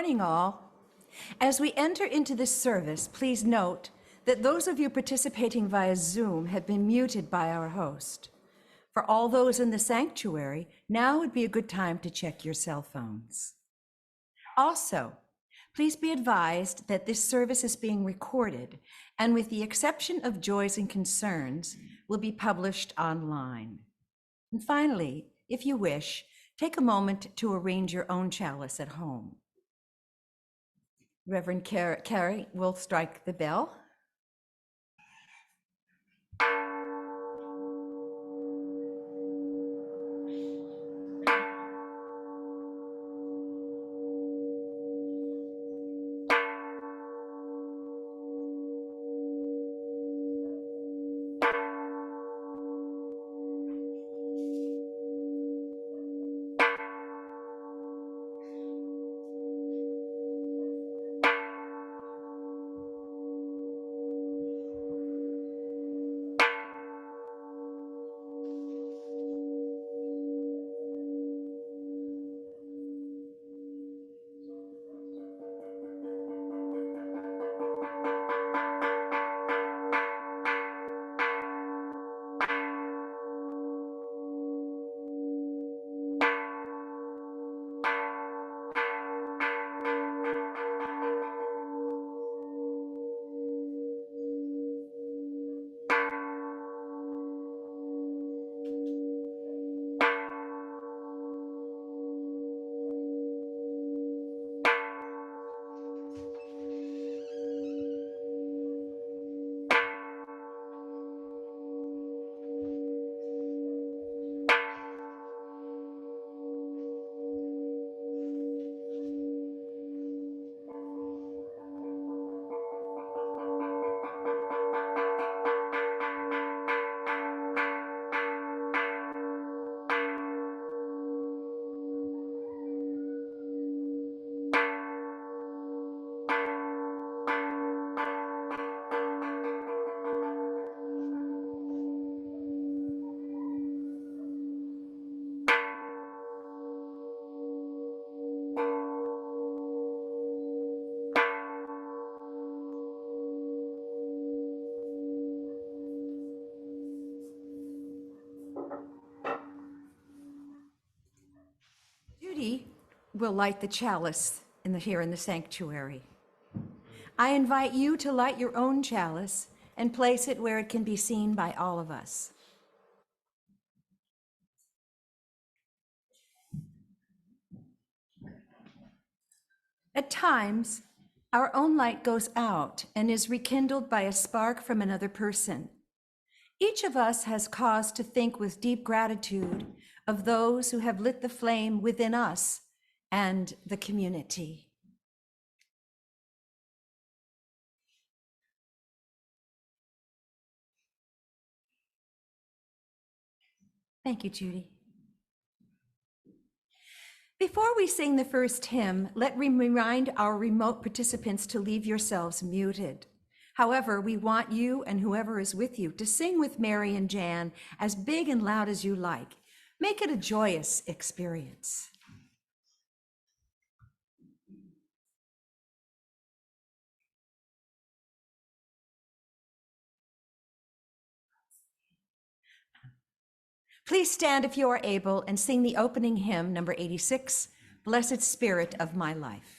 morning, all. As we enter into this service, please note that those of you participating via Zoom have been muted by our host. For all those in the sanctuary, now would be a good time to check your cell phones. Also, please be advised that this service is being recorded and, with the exception of joys and concerns, will be published online. And finally, if you wish, take a moment to arrange your own chalice at home. Reverend Kerry will strike the bell. Judy will light the chalice here in the sanctuary. I invite you to light your own chalice and place it where it can be seen by all of us. At times, our own light goes out and is rekindled by a spark from another person. Each of us has cause to think with deep gratitude of those who have lit the flame within us and the community. Thank you, Judy. Before we sing the first hymn, let me remind our remote participants to leave yourselves muted. However, we want you and whoever is with you to sing with Mary and Jan as big and loud as you like. Make it a joyous experience. Please stand if you are able and sing the opening hymn, number 86, Blessed Spirit of My Life.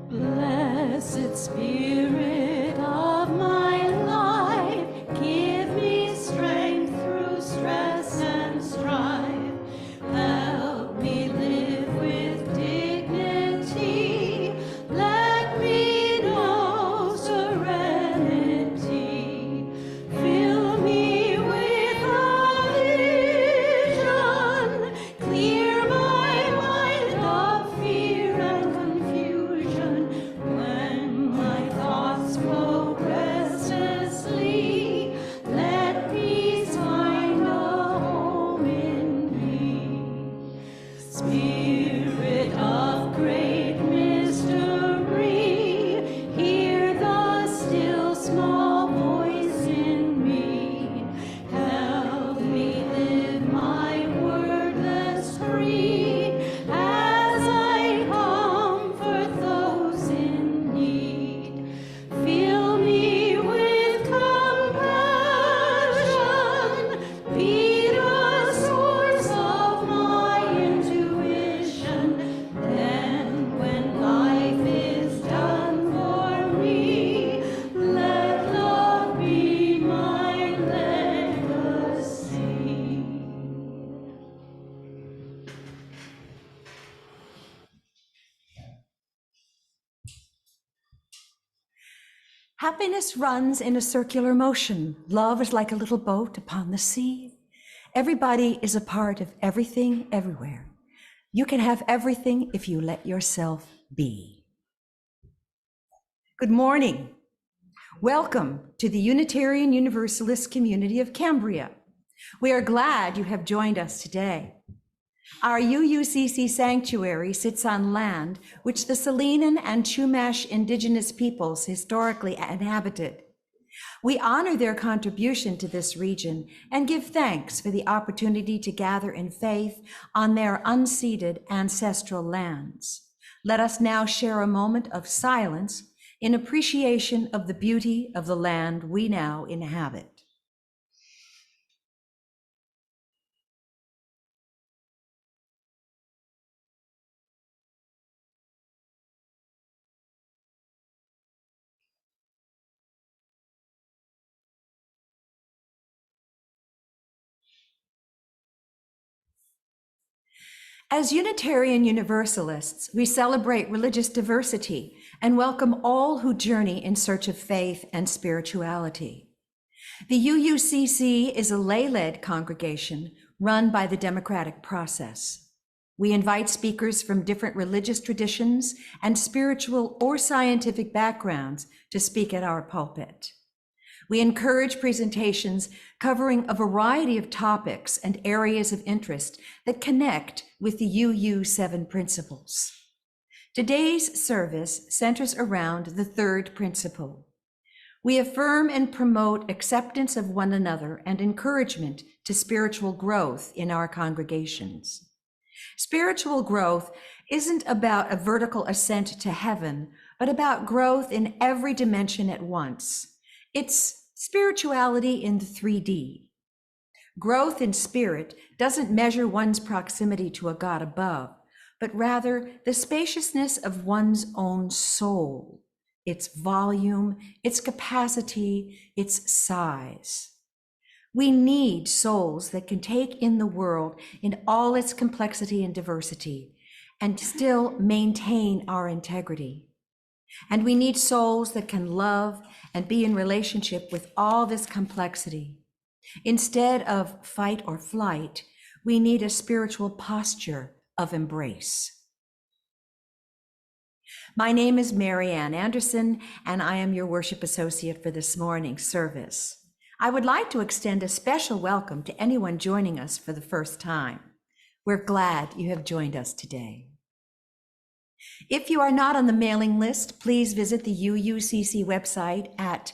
Blessed Spirit of my life, give me strength through stress and strife. Help me live with dignity. Let me know serenity. Fill me with a vision. Clear my mind of fear and confusion. When my thoughts Happiness runs in a circular motion. Love is like a little boat upon the sea. Everybody is a part of everything, everywhere. You can have everything if you let yourself be. Good morning. Welcome to the Unitarian Universalist community of Cambria. We are glad you have joined us today. Our UUCC sanctuary sits on land which the Salinan and Chumash indigenous peoples historically inhabited. We honor their contribution to this region and give thanks for the opportunity to gather in faith on their unceded ancestral lands. Let us now share a moment of silence in appreciation of the beauty of the land we now inhabit. As Unitarian Universalists, we celebrate religious diversity and welcome all who journey in search of faith and spirituality. The UUCC is a lay-led congregation run by the democratic process. We invite speakers from different religious traditions and spiritual or scientific backgrounds to speak at our pulpit. We encourage presentations covering a variety of topics and areas of interest that connect with the UU7 principles. Today's service centers around the third principle. We affirm and promote acceptance of one another and encouragement to spiritual growth in our congregations. Spiritual growth isn't about a vertical ascent to heaven, but about growth in every dimension at once. It's spirituality in the 3D. Growth in spirit doesn't measure one's proximity to a God above, but rather the spaciousness of one's own soul, its volume, its capacity, its size. We need souls that can take in the world in all its complexity and diversity and still maintain our integrity. And we need souls that can love and be in relationship with all this complexity. Instead of fight or flight, we need a spiritual posture of embrace. My name is Mary Ann Anderson, and I am your worship associate for this morning's service. I would like to extend a special welcome to anyone joining us for the first time. We're glad you have joined us today. If you are not on the mailing list, please visit the UUCC website at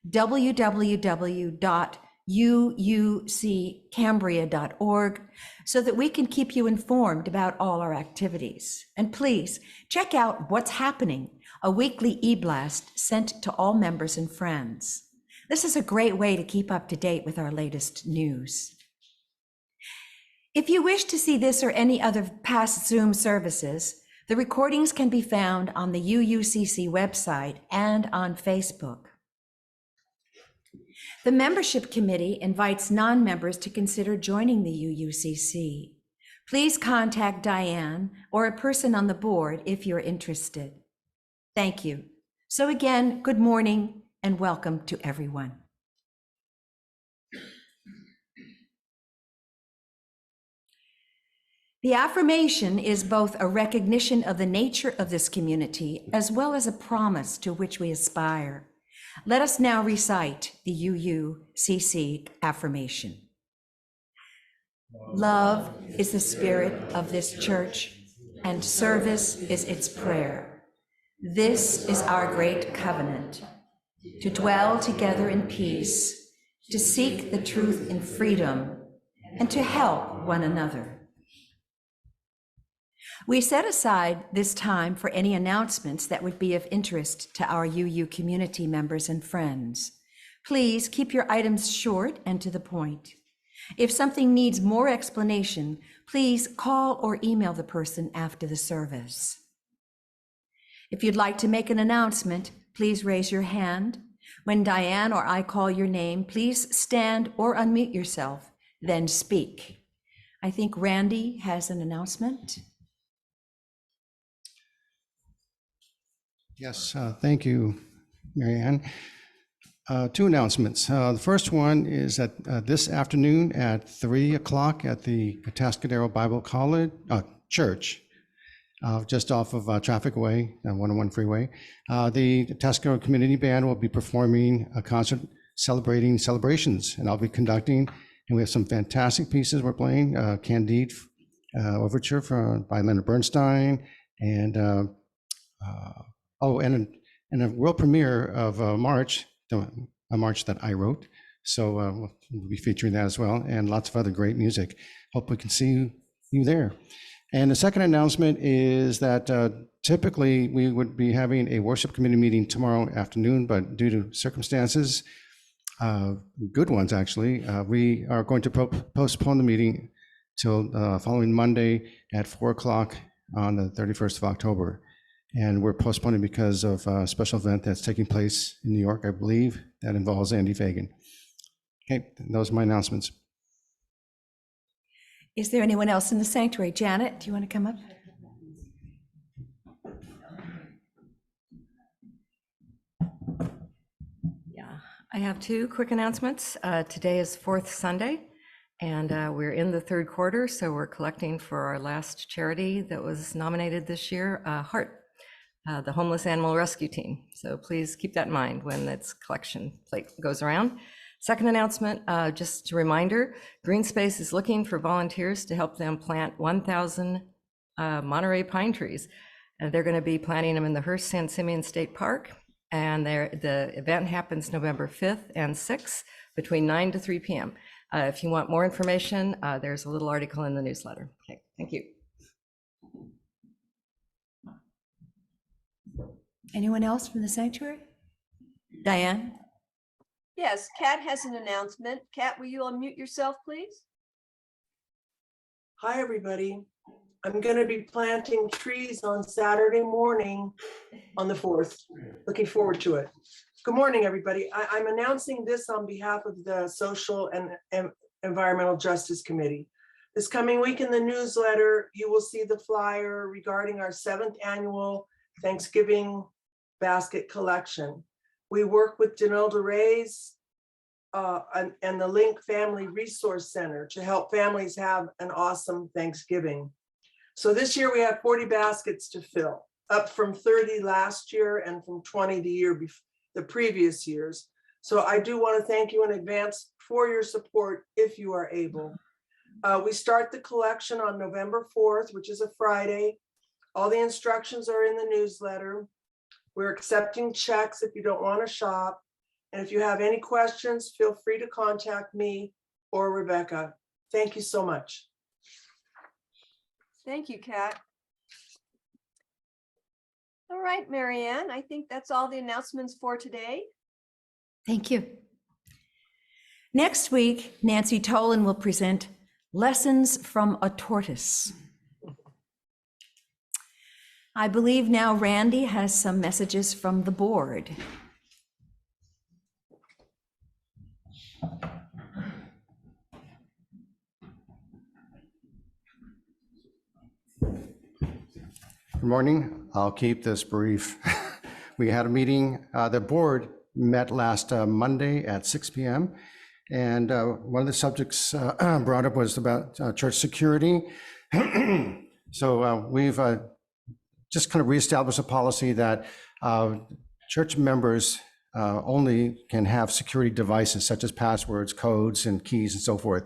www.uuccambria.org so that we can keep you informed about all our activities. And please check out What's Happening, a weekly e-blast sent to all members and friends. This is a great way to keep up to date with our latest news. If you wish to see this or any other past Zoom services, the recordings can be found on the UUCC website and on Facebook. The membership committee invites non-members to consider joining the UUCC. Please contact Diane or a person on the board if you're interested. Thank you. So again, good morning and welcome to everyone. The affirmation is both a recognition of the nature of this community as well as a promise to which we aspire. Let us now recite the UUCC affirmation. Love is the spirit of this church, and service is its prayer. This is our great covenant, to dwell together in peace, to seek the truth in freedom, and to help one another. We set aside this time for any announcements that would be of interest to our UU community members and friends. Please keep your items short and to the point. If something needs more explanation, please call or email the person after the service. If you'd like to make an announcement, please raise your hand. When Diane or I call your name, please stand or unmute yourself, then speak. I think Randy has an announcement. Yes, thank you, Mary Ann. Two announcements. The first one is that this afternoon at 3 o'clock at the Atascadero Bible College Church, just off of Traffic Way, 101 Freeway, the Atascadero Community Band will be performing a concert celebrating celebrations, and I'll be conducting. And we have some fantastic pieces we're playing. Candide Overture by Leonard Bernstein, and and a world premiere of March. A march that I wrote. So we'll be featuring that as well, and lots of other great music. Hope we can see you there. And the second announcement is that typically we would be having a worship committee meeting tomorrow afternoon, but due to circumstances, good ones actually, we are going to postpone the meeting till following Monday at 4 o'clock on the 31st of October. And we're postponing because of a special event that's taking place in New York, I believe, that involves Andy Fagan. Okay, those are my announcements. Is there anyone else in the sanctuary? Janet, do you want to come up? Yeah, I have two quick announcements. Today is fourth Sunday, and we're in the third quarter, so we're collecting for our last charity that was nominated this year, Heart. The Homeless Animal Rescue Team. So please keep that in mind when that collection plate goes around. Second announcement, just a reminder, Green Space is looking for volunteers to help them plant 1,000 Monterey pine trees. They're going to be planting them in the Hearst San Simeon State Park. And the event happens November 5th and 6th between 9 to 3 p.m. If you want more information, there's a little article in the newsletter. Okay, thank you. Anyone else from the sanctuary? Diane? Yes, Kat has an announcement. Kat, will you unmute yourself, please? Hi, everybody. I'm going to be planting trees on Saturday morning on the 4th. Looking forward to it. Good morning, everybody. I'm announcing this on behalf of the Social and Environmental Justice Committee. This coming week in the newsletter, you will see the flyer regarding our 7th annual Thanksgiving basket collection. We work with Janelle Reyes and the Link Family Resource Center to help families have an awesome Thanksgiving. So this year we have 40 baskets to fill, up from 30 last year and from 20 the previous years. So I do want to thank you in advance for your support if you are able. We start the collection on November 4th, which is a Friday. All the instructions are in the newsletter. We're accepting checks if you don't want to shop. And if you have any questions, feel free to contact me or Rebecca. Thank you so much. Thank you, Kat. All right, Marianne, I think that's all the announcements for today. Thank you. Next week, Nancy Tolan will present Lessons from a Tortoise. I believe now Randy has some messages from the board. Good morning. I'll keep this brief. We had a meeting. The board met last Monday at 6 p.m. And one of the subjects brought up was about church security. So we've just kind of reestablished a policy that church members only can have security devices such as passwords, codes, and keys and so forth,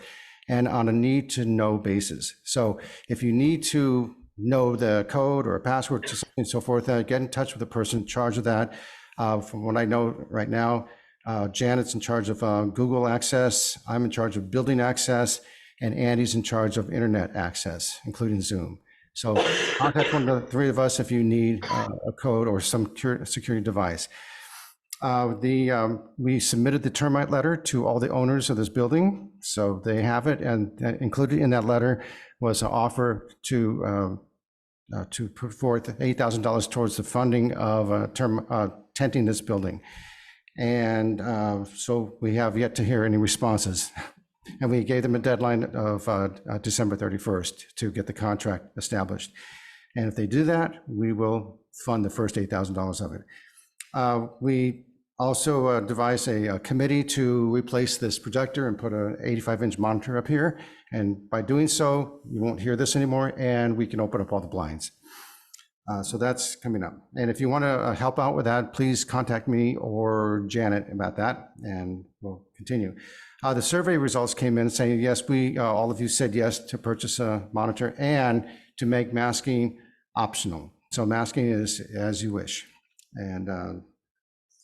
and on a need-to-know basis. So if you need to know the code or a password to something and so forth, get in touch with the person in charge of that. From what I know right now, Janet's in charge of Google access, I'm in charge of building access, and Andy's in charge of internet access, including Zoom. So contact one of the three of us if you need a code or some security device. We submitted the termite letter to all the owners of this building, so they have it, and included in that letter was an offer to put forth $8,000 towards the funding of tenting this building. And so we have yet to hear any responses. And we gave them a deadline of December 31st to get the contract established. And if they do that, we will fund the first $8,000 of it. We Also devised a committee to replace this projector and put an 85-inch monitor up here. And by doing so, you won't hear this anymore, and we can open up all the blinds. So that's coming up. And if you want to help out with that, please contact me or Janet about that, and we'll continue. The survey results came in saying, yes, all of you said yes to purchase a monitor and to make masking optional. So masking is as you wish, and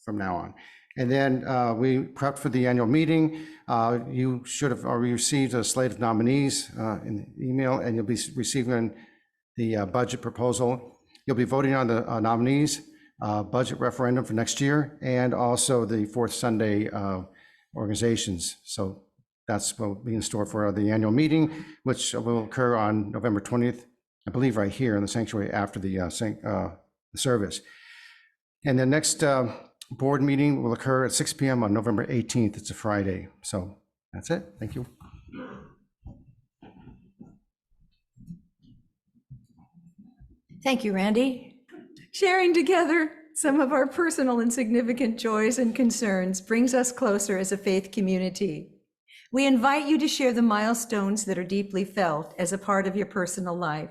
from now on. And then we prepped for the annual meeting. You should have already received a slate of nominees in the email, and you'll be receiving the budget proposal. You'll be voting on the nominees, budget referendum for next year, and also the fourth Sunday organizations. So that's what will be in store for the annual meeting, which will occur on November 20th, I believe right here in the sanctuary after the service. And the next board meeting will occur at 6 p.m. on November 18th. It's a Friday. So that's it. Thank you. Thank you, Randy. Sharing together some of our personal and significant joys and concerns brings us closer as a faith community. We invite you to share the milestones that are deeply felt as a part of your personal life.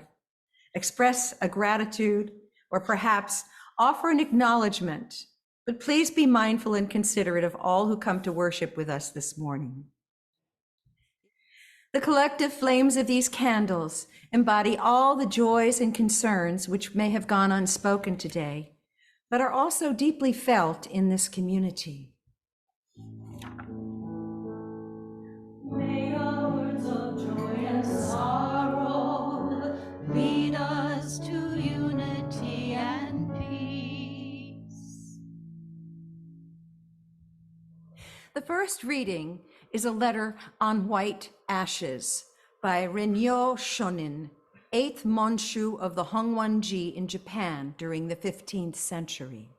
Express a gratitude, or perhaps offer an acknowledgement, but please be mindful and considerate of all who come to worship with us this morning. The collective flames of these candles embody all the joys and concerns which may have gone unspoken today, but are also deeply felt in this community. May our words of joy and sorrow lead us to unity and peace. The first reading is a letter on white ashes by Rennyo Shonin, 8th Monshu of the Hongwanji in Japan during the 15th century.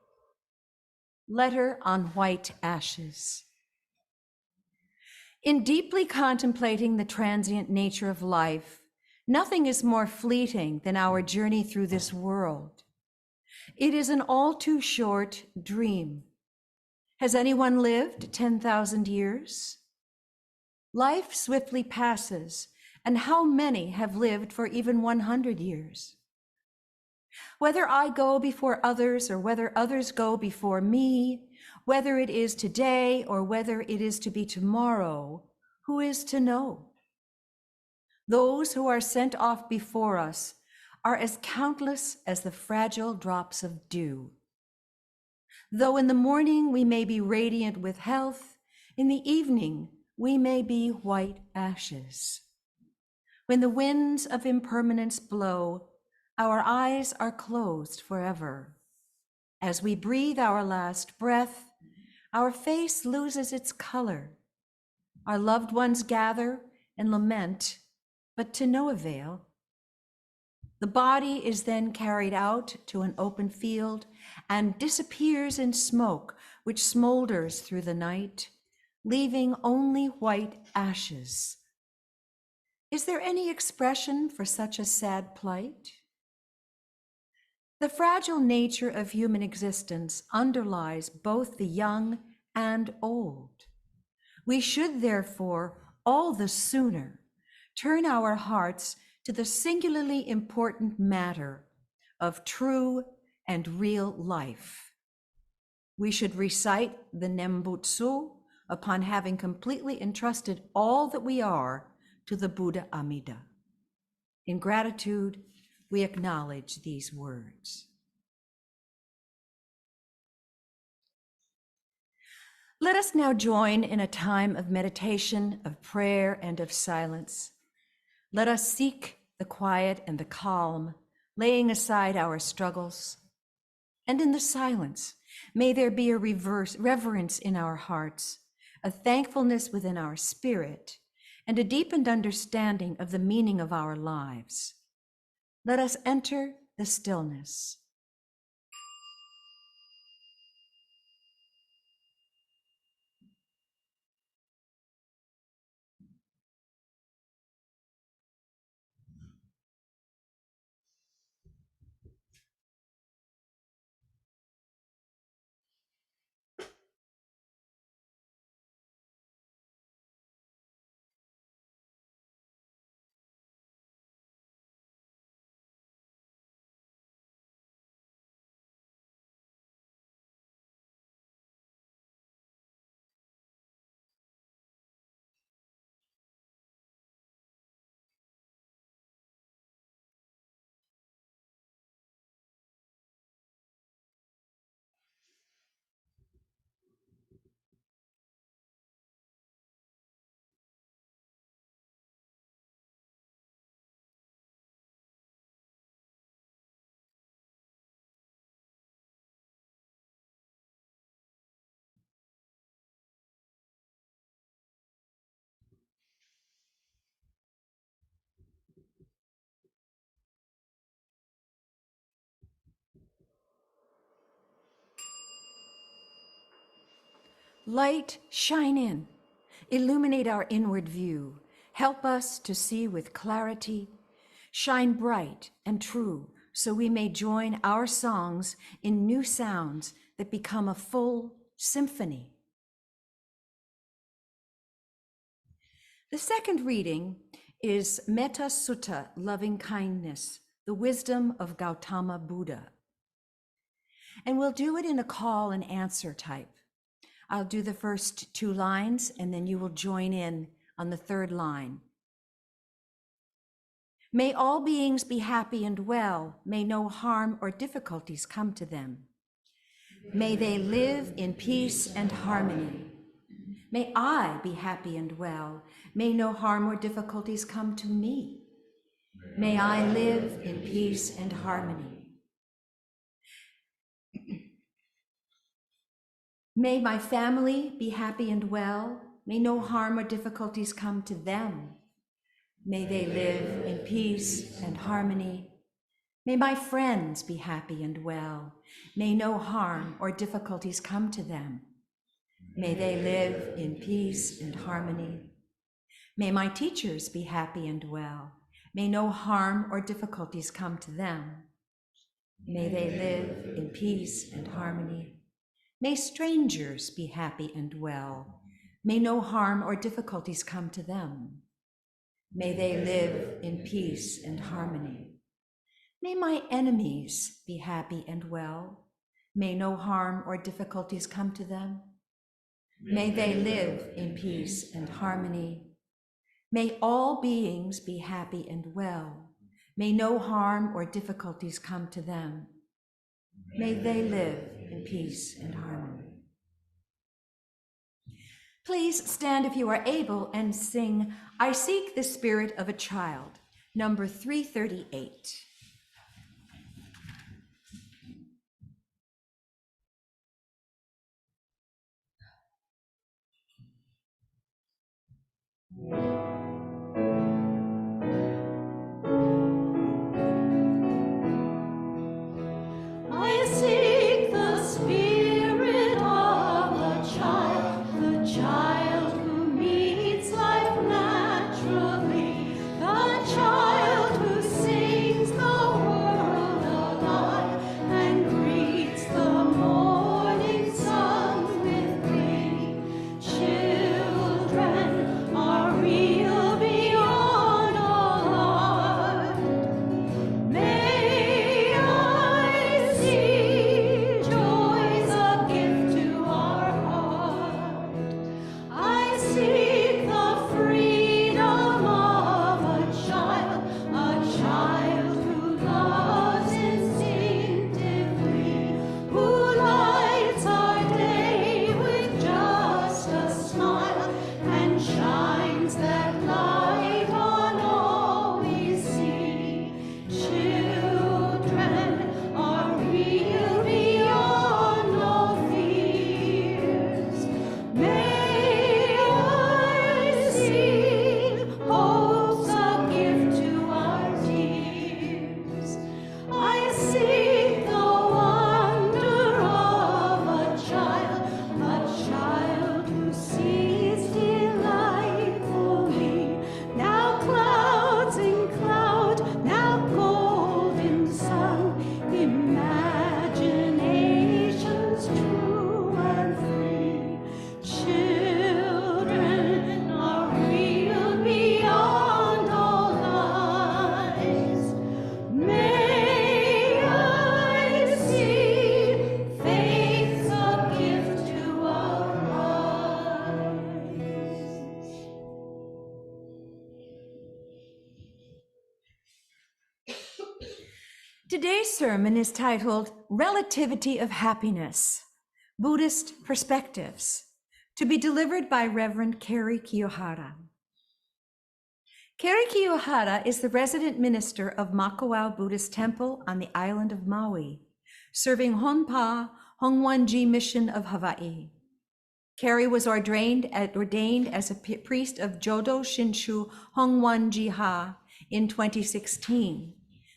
Letter on white ashes. In deeply contemplating the transient nature of life, nothing is more fleeting than our journey through this world. It is an all too short dream. Has anyone lived 10,000 years? Life swiftly passes, and how many have lived for even 100 years? Whether I go before others or whether others go before me, whether it is today or whether it is to be tomorrow, who is to know? Those who are sent off before us are as countless as the fragile drops of dew. Though in the morning we may be radiant with health, in the evening we may be white ashes. When the winds of impermanence blow, our eyes are closed forever. As we breathe our last breath, our face loses its color. Our loved ones gather and lament, but to no avail. The body is then carried out to an open field and disappears in smoke, which smolders through the night, leaving only white ashes. Is there any expression for such a sad plight? The fragile nature of human existence underlies both the young and old. We should therefore all the sooner turn our hearts to the singularly important matter of true and real life. We should recite the Nembutsu upon having completely entrusted all that we are to the Buddha Amida. In gratitude, we acknowledge these words. Let us now join in a time of meditation, of prayer, and of silence. Let us seek the quiet and the calm, laying aside our struggles. And in the silence, may there be a reverence in our hearts, a thankfulness within our spirit, and a deepened understanding of the meaning of our lives. Let us enter the stillness. Light, shine in, illuminate our inward view, help us to see with clarity, shine bright and true, so we may join our songs in new sounds that become a full symphony. The second reading is Metta Sutta, Loving Kindness, the Wisdom of Gautama Buddha. And we'll do it in a call and answer type. I'll do the first 2 lines, and then you will join in on the 3rd line. May all beings be happy and well. May no harm or difficulties come to them. May they live in peace and harmony. May I be happy and well. May no harm or difficulties come to me. May I live in peace and harmony. May my family be happy and well. May no harm or difficulties come to them. May they live in peace and harmony. May my friends be happy and well. May no harm or difficulties come to them. May they live in peace and harmony. May my teachers be happy and well. May no harm or difficulties come to them. May they live in peace and harmony. May strangers be happy and well. May no harm or difficulties come to them. May they live in peace and harmony. May my enemies be happy and well. May no harm or difficulties come to them. May they live in peace and harmony. May all beings be happy and well. May no harm or difficulties come to them. May they live in peace and harmony. Please stand if you are able and sing I Seek the Spirit of a Child, number 338. I seek the spirit of the child who meets life naturally, the child who sings the world alive and greets the morning sun with glee. Children are real beyond all art. May I see joy's a gift to our heart. I seek the freedom of a child who loves instinctively, who lights our day with just a smile and shines that light on all we see. Children are real beyond all fears. May I see hope's a gift to our tears. I seek the wonder of a child who sees delightfully. Now clouds in cloud, now golden sun, imaginations true and free. Children are real beyond all lies. May I see faith's a gift to our eyes. Today's sermon is titled Relativity of Happiness, Buddhist Perspectives, to be delivered by Reverend Kerry Kiyohara. Kerry Kiyohara is the resident minister of Makawao Buddhist Temple on the island of Maui, serving Honpa Hongwanji Mission of Hawaii. Kerry was ordained as a priest of Jodo Shinshu Hongwanji Ha in 2016,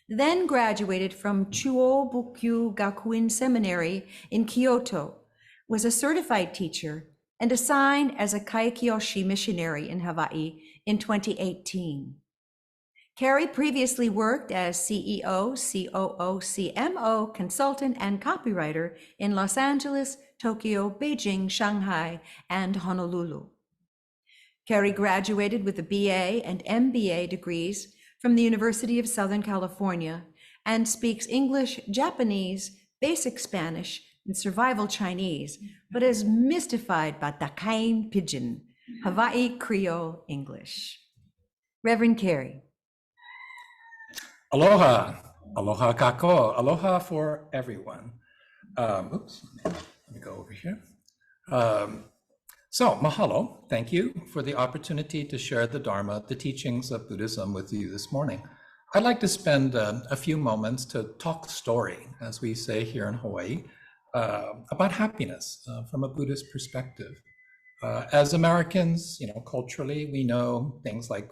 then graduated from Chuo Bukyu Gakuin Seminary in Kyoto, was a certified teacher, and assigned as a Kaikyoshi missionary in Hawaii in 2018. Kerry previously worked as CEO, COO, CMO, consultant, and copywriter in Los Angeles, Tokyo, Beijing, Shanghai, and Honolulu. Kerry graduated with a BA and MBA degrees from the University of Southern California and speaks English, Japanese, basic Spanish, and survival Chinese, but is mystified by Dakain Pidgin, Hawaii Creole English. Reverend Kerry. Aloha, aloha kako, aloha for everyone. Oops, let me go over here. So mahalo, thank you for the opportunity to share the Dharma, the teachings of Buddhism with you this morning. I'd like to spend a few moments to talk story, as we say here in Hawaii, about happiness from a Buddhist perspective. As Americans, culturally, we know things like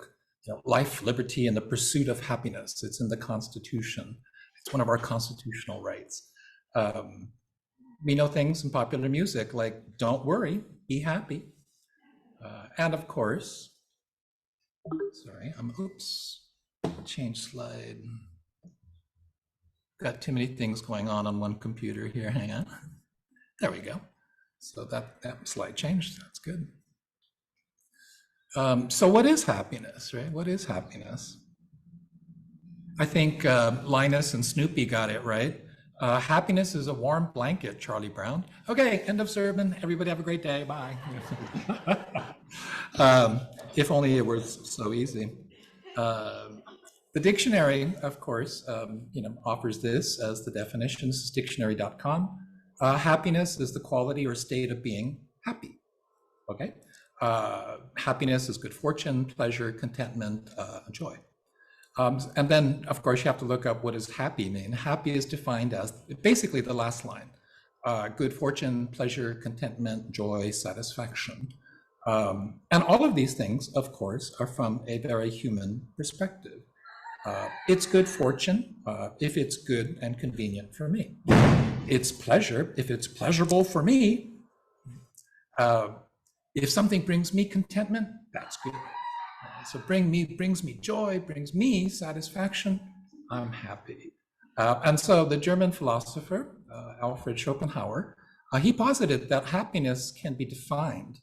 life, liberty, and the pursuit of happiness. It's in the Constitution. It's one of our constitutional rights. We know things in popular music like "Don't worry, be happy," and of course, sorry, change slide. Got too many things going on one computer here. Hang on. There we go. So that slide changed. That's good. So what is happiness, right? What is happiness? I think Linus and Snoopy got it right. Happiness is a warm blanket, Charlie Brown. Okay, end of sermon. Everybody have a great day. Bye. If only it were so easy. The dictionary, of course, offers this as the definition. This is dictionary.com. Happiness is the quality or state of being happy. Okay. Happiness is good fortune, pleasure, contentment, joy. And then, of course, you have to look up what does happy mean. Happy is defined as basically the last line. Good fortune, pleasure, contentment, joy, satisfaction. And all of these things, of course, are from a very human perspective. It's good fortune if it's good and convenient for me. It's pleasure if it's pleasurable for me. If something brings me contentment, that's good. So brings me joy, brings me satisfaction, I'm happy. And so the German philosopher, Alfred Schopenhauer, he posited that happiness can be defined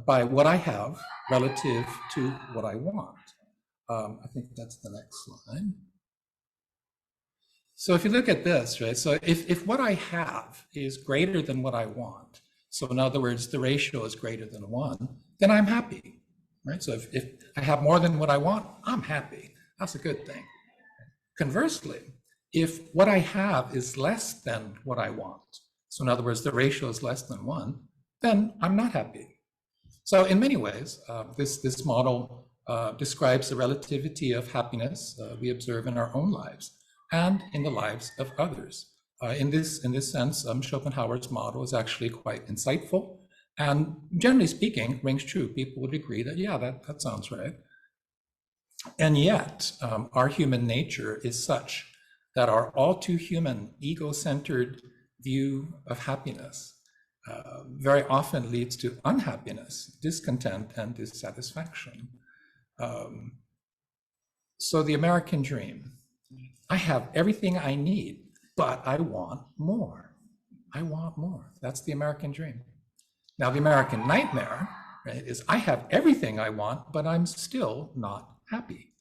by what I have relative to what I want. I think that's the next slide. So if you look at this, right? So if what I have is greater than what I want, so in other words, the ratio is greater than 1, then I'm happy, right? So if I have more than what I want, I'm happy. That's a good thing. Conversely, if what I have is less than what I want, so in other words, the ratio is less than 1, then I'm not happy. So in many ways, this model describes the relativity of happiness we observe in our own lives and in the lives of others. In this sense, Schopenhauer's model is actually quite insightful, and generally speaking, rings true. People would agree that, yeah, that sounds right. And yet, our human nature is such that our all too human, ego-centered view of happiness very often leads to unhappiness, discontent, and dissatisfaction. So the American dream, I have everything I need, but I want more. I want more. That's the American dream. Now, the American nightmare, right, is I have everything I want, but I'm still not happy.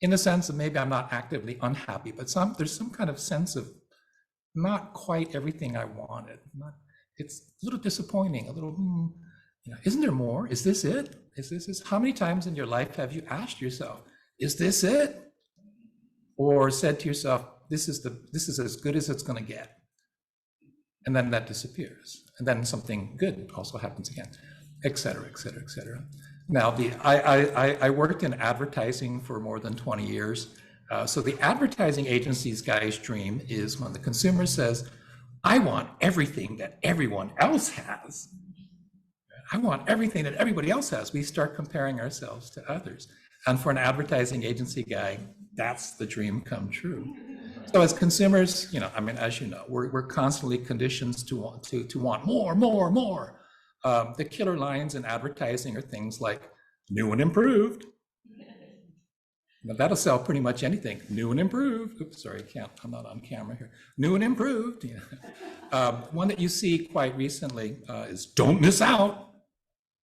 In the sense that maybe I'm not actively unhappy, but there's some kind of sense of not quite everything I wanted. It's a little disappointing, a little, isn't there more? Is this it? Is this? How many times in your life have you asked yourself, is this it? Or said to yourself, this is as good as it's going to get. And then that disappears. And then something good also happens again, et cetera, et cetera, et cetera. Now, I worked in advertising for more than 20 years. So the advertising agency's guy's dream is when the consumer says, I want everything that everyone else has. I want everything that everybody else has. We start comparing ourselves to others. And for an advertising agency guy, that's the dream come true. So as consumers, as you know, we're constantly conditioned to want more. The killer lines in advertising are things like new and improved. Now that'll sell pretty much anything. New and improved. Oops, sorry, I'm not on camera here. New and improved. Yeah. One that you see quite recently is don't miss out.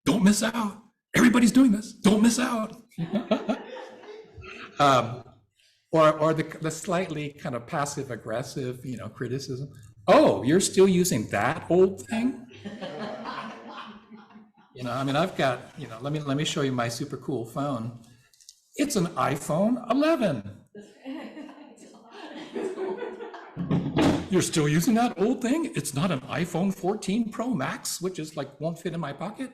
Don't miss out. Everybody's doing this. Don't miss out. Or the slightly kind of passive aggressive, criticism. Oh, you're still using that old thing? I've got, let me show you my super cool phone. It's an iPhone 11. You're still using that old thing? It's not an iPhone 14 Pro Max, which is like won't fit in my pocket.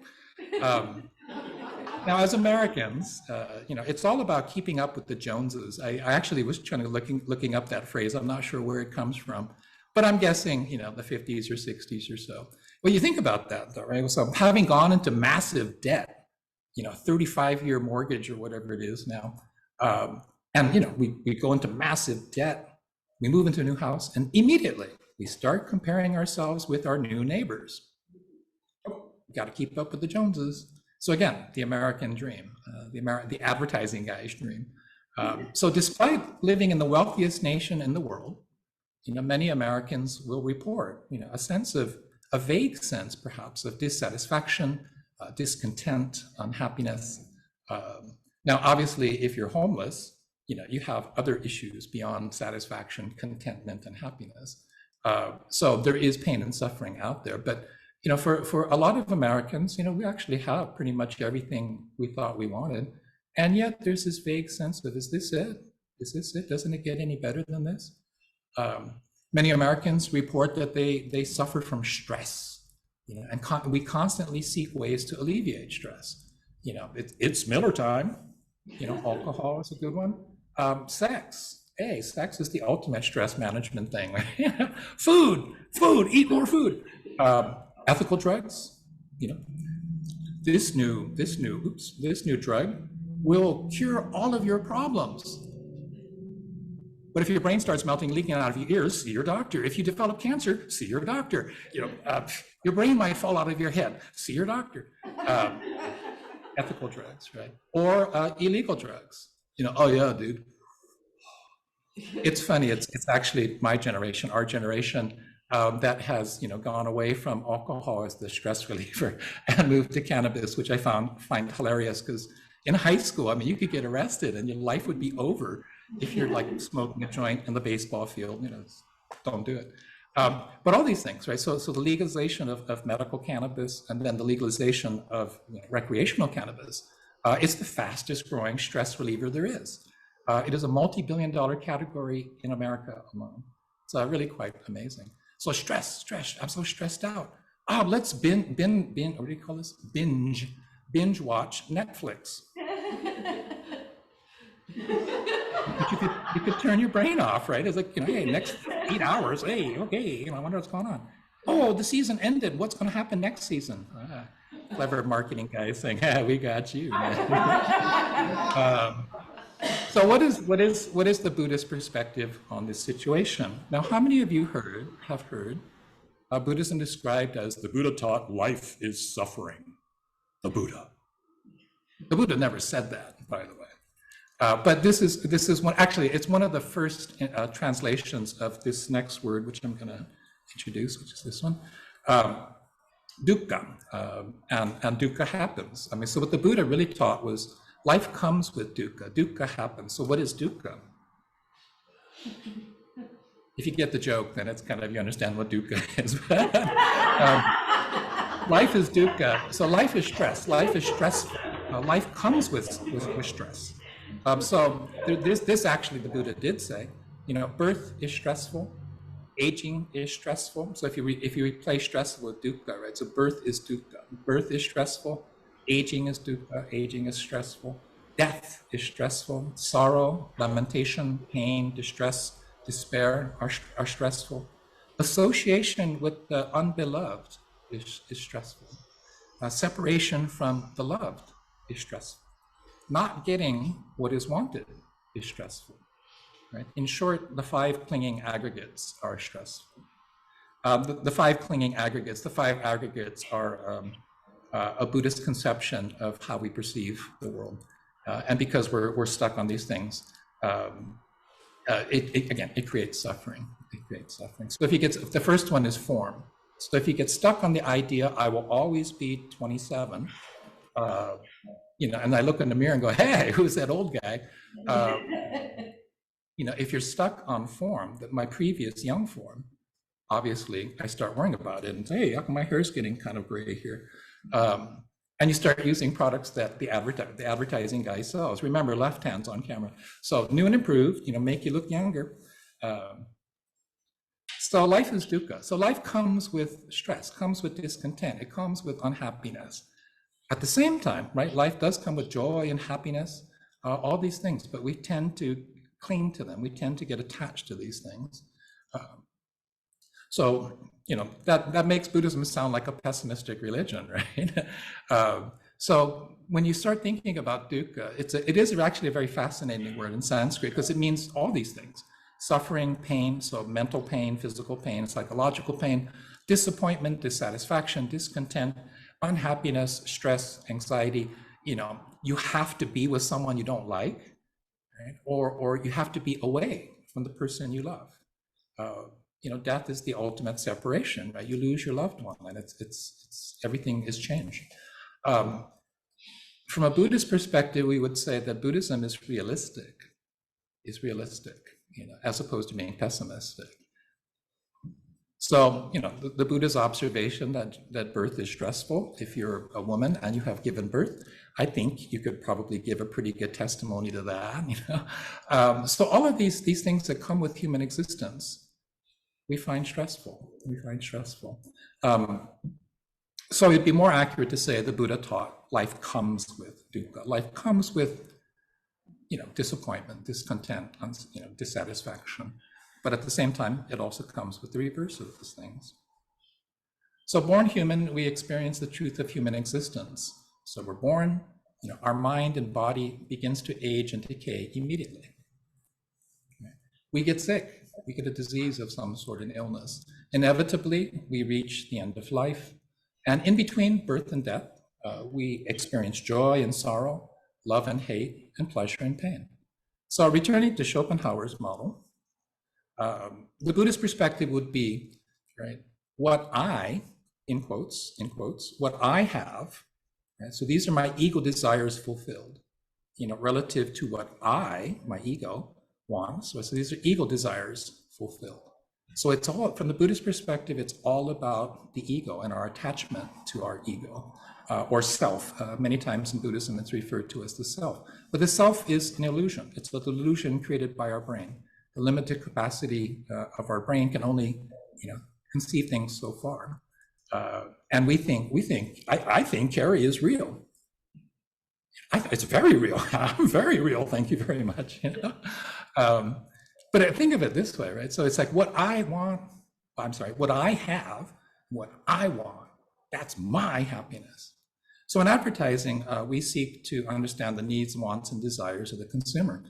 Now, as Americans, it's all about keeping up with the Joneses. I actually was trying to looking up that phrase. I'm not sure where it comes from, but I'm guessing, the 50s or 60s or so. Well, you think about that though, right? So having gone into massive debt, 35-year mortgage or whatever it is now. And, we go into massive debt, we move into a new house, and immediately we start comparing ourselves with our new neighbors. Oh, we got to keep up with the Joneses. So again, the American dream, the advertising guy's dream. So despite living in the wealthiest nation in the world, many Americans will report, a vague sense perhaps of dissatisfaction, discontent, unhappiness. Now, obviously, if you're homeless, you have other issues beyond satisfaction, contentment, and happiness. So there is pain and suffering out there. But for a lot of Americans, we actually have pretty much everything we thought we wanted. And yet there's this vague sense of, is this it? Is this it? Doesn't it get any better than this? Many Americans report that they suffer from stress. And we constantly seek ways to alleviate stress. It's Miller time. Alcohol is a good one. Sex. Hey, sex is the ultimate stress management thing. Food, eat more food. Ethical drugs. This new drug will cure all of your problems. But if your brain starts melting, leaking out of your ears, see your doctor. If you develop cancer, see your doctor. Your brain might fall out of your head, see your doctor. Ethical drugs, right? Or illegal drugs. Oh yeah, dude. It's funny, it's actually my generation, our generation, that has gone away from alcohol as the stress reliever and moved to cannabis, which I find hilarious, because in high school, you could get arrested and your life would be over if you're like smoking a joint in the baseball field. Don't do it. But all these things, right? So the legalization of medical cannabis and then the legalization of recreational cannabis, it's the fastest growing stress reliever there is. It is a multi-billion-dollar category in America alone. It's really quite amazing. So stress, I'm so stressed out. Let's what do you call this? Binge watch Netflix. But you could turn your brain off, right? It's like, hey, next 8 hours, hey, okay, I wonder what's going on. Oh, the season ended. What's going to happen next season? Clever marketing guy saying, we got you. So what is the Buddhist perspective on this situation? Now, how many of you have heard Buddhism described as the Buddha taught life is suffering? The Buddha. The Buddha never said that, by the way. But this is one, actually, it's one of the first translations of this next word, which I'm going to introduce, which is this one, dukkha, and dukkha happens. So what the Buddha really taught was life comes with dukkha. Dukkha happens. So what is dukkha? If you get the joke, then it's kind of, you understand what dukkha is. Life is dukkha. So life is stress. Life is stressful. Life comes with stress. So this actually the Buddha did say, birth is stressful, aging is stressful. So if you replace stress with dukkha, right? So birth is dukkha. Birth is stressful, aging is dukkha, aging is stressful. Death is stressful. Sorrow, lamentation, pain, distress, despair are stressful. Association with the unbeloved is stressful. Separation from the loved is stressful. Not getting what is wanted is stressful, right? In short, the 5 clinging aggregates are stressful. The 5 clinging aggregates, the 5 aggregates are a Buddhist conception of how we perceive the world. And because we're stuck on these things, it creates suffering. It creates suffering. So if the first one is form. So if you get stuck on the idea, I will always be 27, and I look in the mirror and go, hey, who's that old guy? If you're stuck on form, that my previous young form, obviously I start worrying about it and say, hey, how come my hair's getting kind of gray here? And you start using products that the advertising guy sells. Remember, left hand's on camera. So new and improved, make you look younger. So life is dukkha. So life comes with stress, comes with discontent. It comes with unhappiness. At the same time, right, life does come with joy and happiness, all these things, but we tend to cling to them. We tend to get attached to these things. So, that makes Buddhism sound like a pessimistic religion, right? So when you start thinking about dukkha, it is actually a very fascinating word in Sanskrit because it means all these things: suffering, pain, so mental pain, physical pain, psychological pain, disappointment, dissatisfaction, discontent, unhappiness, stress, anxiety. You have to be with someone you don't like, right? Or you have to be away from the person you love. Death is the ultimate separation, right? You lose your loved one, and it's everything is changed. From a Buddhist perspective, we would say that Buddhism is realistic, as opposed to being pessimistic. So, the Buddha's observation that birth is stressful. If you're a woman and you have given birth, I think you could probably give a pretty good testimony to that. So all of these things that come with human existence, we find stressful. So it'd be more accurate to say the Buddha taught life comes with dukkha. Life comes with, disappointment, discontent, dissatisfaction. But at the same time, it also comes with the reverse of those things. So born human, we experience the truth of human existence. So we're born, our mind and body begins to age and decay immediately. We get sick, we get a disease of some sort, an illness. Inevitably, we reach the end of life. And in between birth and death, we experience joy and sorrow, love and hate, and pleasure and pain. So returning to Schopenhauer's model, the Buddhist perspective would be, right, what I, in quotes, what I have, right? So these are my ego desires fulfilled, relative to what I, my ego, wants. So these are ego desires fulfilled. So it's all, from the Buddhist perspective, it's all about the ego and our attachment to our ego, or self. Many times in Buddhism, it's referred to as the self. But the self is an illusion. It's an illusion created by our brain. The limited capacity of our brain can only, conceive things so far. And I think Kerry is real. It's very real. I'm very real. Thank you very much. But I think of it this way, right? So it's like what I have, what I want, that's my happiness. So in advertising, we seek to understand the needs, wants, and desires of the consumer.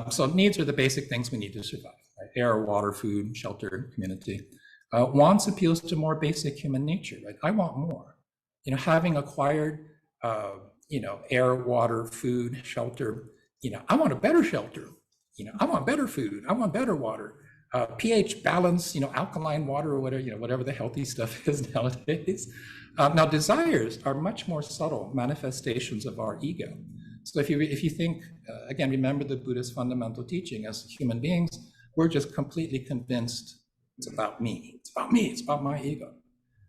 So needs are the basic things we need to survive, right? Air, water, food, shelter, community. Wants appeals to more basic human nature, right? I want more. Having acquired, air, water, food, shelter, I want a better shelter. I want better food. I want better water. pH balance, alkaline water or whatever the healthy stuff is nowadays. Now desires are much more subtle manifestations of our ego. So if you think, again, remember the Buddhist fundamental teaching, as human beings, we're just completely convinced it's about me, it's about my ego.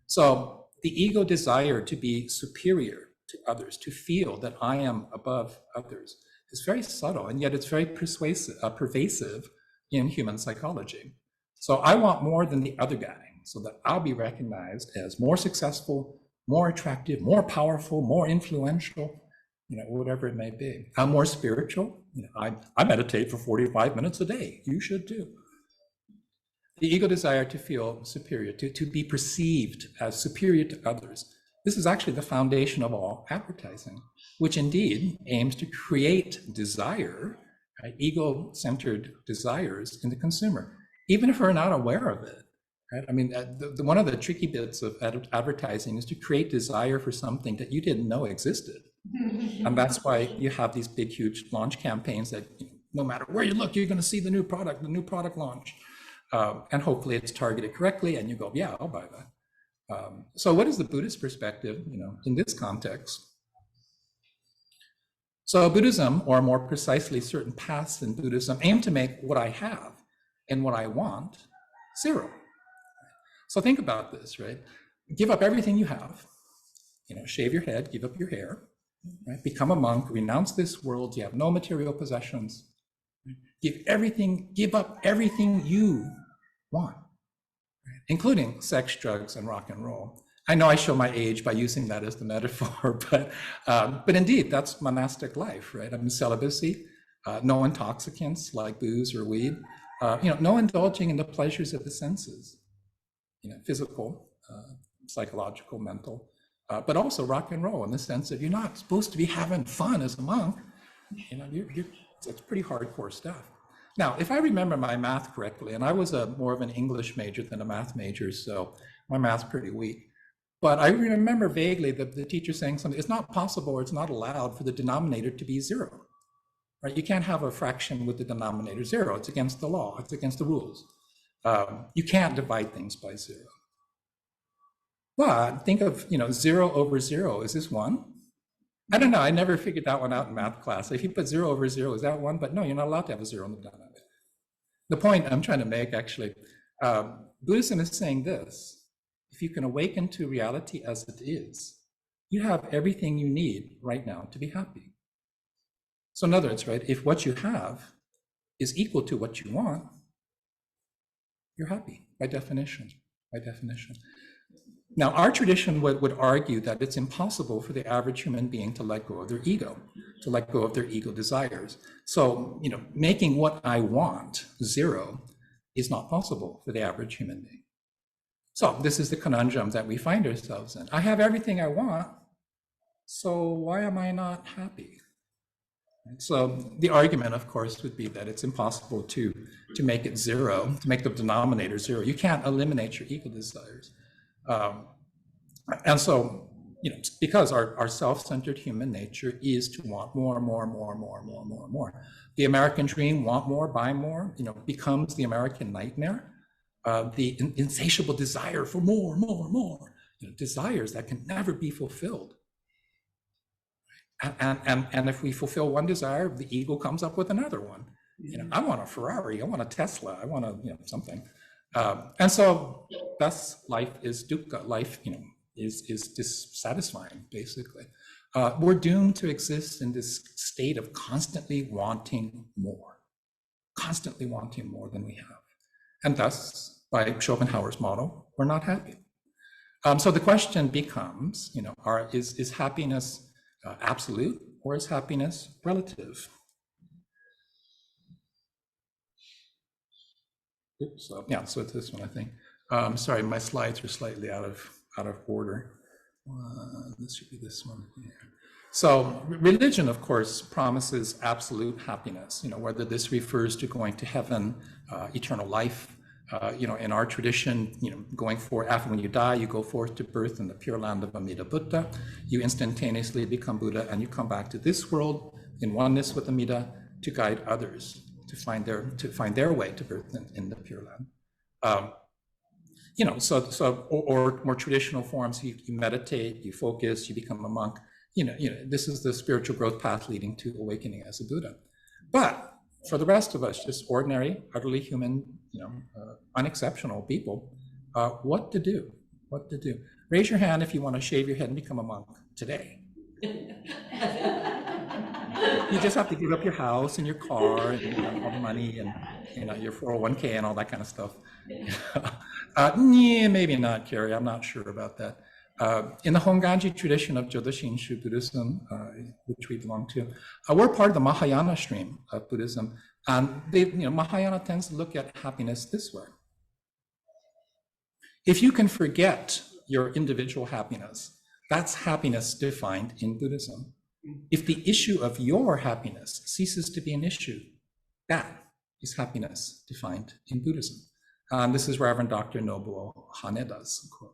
So the ego desire to be superior to others, to feel that I am above others, is very subtle, and yet it's very pervasive in human psychology. So I want more than the other guy, so that I'll be recognized as more successful, more attractive, more powerful, more influential, whatever it may be. I'm more spiritual. I meditate for 45 minutes a day. You should too. The ego desire to feel superior, to be perceived as superior to others. This is actually the foundation of all advertising, which indeed aims to create desire, right? Ego-centered desires in the consumer, even if we're not aware of it. right? I mean, one of the tricky bits of advertising is to create desire for something that you didn't know existed. And that's why you have these big, huge launch campaigns that no matter where you look, you're going to see the new product launch. And hopefully it's targeted correctly and you go, yeah, I'll buy that. So what is the Buddhist perspective, in this context? So Buddhism, or more precisely certain paths in Buddhism, aim to make what I have and what I want zero. So think about this, right? Give up everything you have, shave your head, give up your hair, right? Become a monk, renounce this world, you have no material possessions. Give up everything you want, right? Including sex, drugs, and rock and roll. I know I show my age by using that as the metaphor, but indeed, that's monastic life, right? I mean, celibacy, no intoxicants like booze or weed, no indulging in the pleasures of the senses, physical, psychological, mental, but also rock and roll in the sense that you're not supposed to be having fun as a monk. It's pretty hardcore stuff. Now, if I remember my math correctly, and I was more of an English major than a math major, so my math's pretty weak. But I remember vaguely the teacher saying something, it's not possible or it's not allowed for the denominator to be zero, right? You can't have a fraction with the denominator zero. It's against the law, it's against the rules. You can't divide things by zero. But think of, 0 over 0, is this 1? I don't know, I never figured that one out in math class. If you put 0 over 0, is that 1? But no, you're not allowed to have a 0 on the denominator. The point I'm trying to make, actually, Buddhism is saying this: if you can awaken to reality as it is, you have everything you need right now to be happy. So in other words, right, if what you have is equal to what you want, you're happy by definition, Now, our tradition would argue that it's impossible for the average human being to let go of their ego, to let go of their ego desires. So, making what I want zero is not possible for the average human being. So this is the conundrum that we find ourselves in. I have everything I want, so why am I not happy? So the argument, of course, would be that it's impossible to make it zero, to make the denominator zero. You can't eliminate your ego desires. And so, because our self-centered human nature is to want more. The American dream, want more, buy more, becomes the American nightmare. The insatiable desire for more, desires that can never be fulfilled. And if we fulfill one desire, the ego comes up with another one. I want a Ferrari, I want a Tesla, I want something. And so thus life is dukkha, life, is dissatisfying, basically. We're doomed to exist in this state of constantly wanting more than we have. And thus, by Schopenhauer's model, we're not happy. So the question becomes, is happiness absolute or is happiness relative? Oops, so it's this one, I think. Sorry, my slides are slightly out of order. This should be this one here. So religion, of course, promises absolute happiness, whether this refers to going to heaven, eternal life. In our tradition, going forward, after when you die, you go forth to birth in the pure land of Amida Buddha. You instantaneously become Buddha and you come back to this world in oneness with Amida to guide others to find their way to birth in the pure land. Or more traditional forms, you meditate, you focus, you become a monk. This is the spiritual growth path leading to awakening as a Buddha. But for the rest of us, just ordinary, utterly human, unexceptional people, what to do? Raise your hand if you want to shave your head and become a monk today. You just have to give up your house and your car and all the money and your 401k and all that kind of stuff. Yeah, maybe not, Kerry. I'm not sure about that. In the Honganji tradition of Jodo Shinshu Buddhism, which we belong to, we're part of the Mahayana stream of Buddhism, and Mahayana tends to look at happiness this way. If you can forget your individual happiness, that's happiness defined in Buddhism. If the issue of your happiness ceases to be an issue, that is happiness defined in Buddhism. This is Reverend Dr. Nobuo Haneda's quote.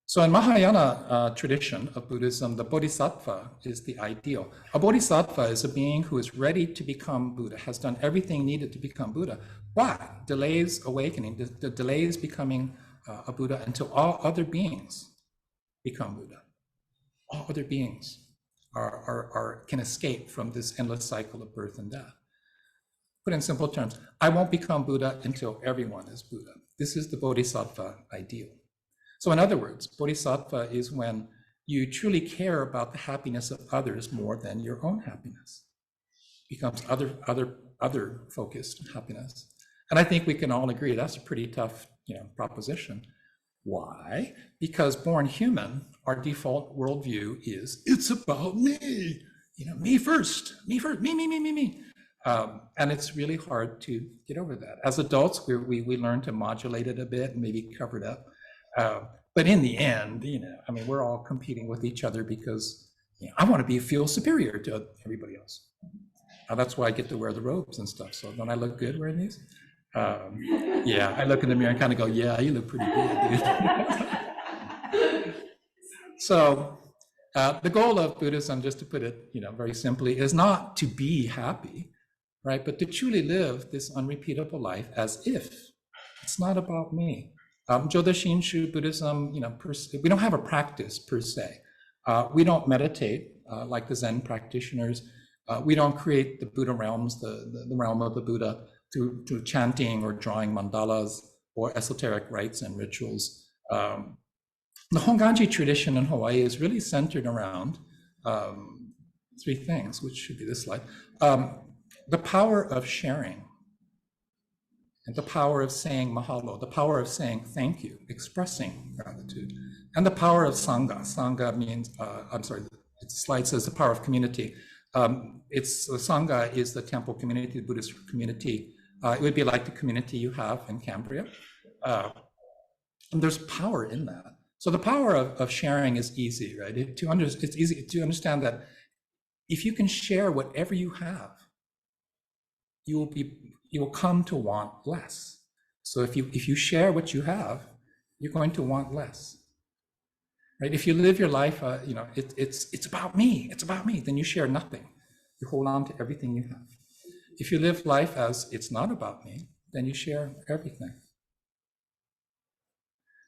So in Mahayana tradition of Buddhism, the bodhisattva is the ideal. A bodhisattva is a being who is ready to become Buddha, has done everything needed to become Buddha, but delays awakening, delays becoming a Buddha until all other beings become Buddha. All other beings can escape from this endless cycle of birth and death. Put in simple terms, I won't become Buddha until everyone is Buddha. This is the bodhisattva ideal. So in other words, bodhisattva is when you truly care about the happiness of others more than your own happiness. It becomes other focused happiness. And I think we can all agree that's a pretty tough, proposition. Why? Because born human, our default worldview is it's about me, me first, me, me. And it's really hard to get over that. As adults, we learn to modulate it a bit and maybe cover it up. But in the end, we're all competing with each other because I want to feel superior to everybody else. That's why I get to wear the robes and stuff. So don't I look good wearing these? Yeah, I look in the mirror and kind of go, yeah, you look pretty good, dude. So the goal of Buddhism, just to put it, very simply, is not to be happy, right? But to truly live this unrepeatable life as if it's not about me. Jodo Shinshu Buddhism, we don't have a practice per se. We don't meditate like the Zen practitioners. We don't create the Buddha realms, the realm of the Buddha through chanting or drawing mandalas or esoteric rites and rituals. The Honganji tradition in Hawaii is really centered around three things, which should be this slide. The power of sharing, and the power of saying mahalo, the power of saying thank you, expressing gratitude, and the power of sangha. Sangha means, the slide says the power of community. Sangha is the temple community, the Buddhist community. It would be like the community you have in Cambria. And there's power in that. So the power of sharing is easy, right? It's easy to understand that if you can share whatever you have, you will come to want less. So if you share what you have, you're going to want less, right? If you live your life, it's about me, then you share nothing. You hold on to everything you have. If you live life as it's not about me, then you share everything.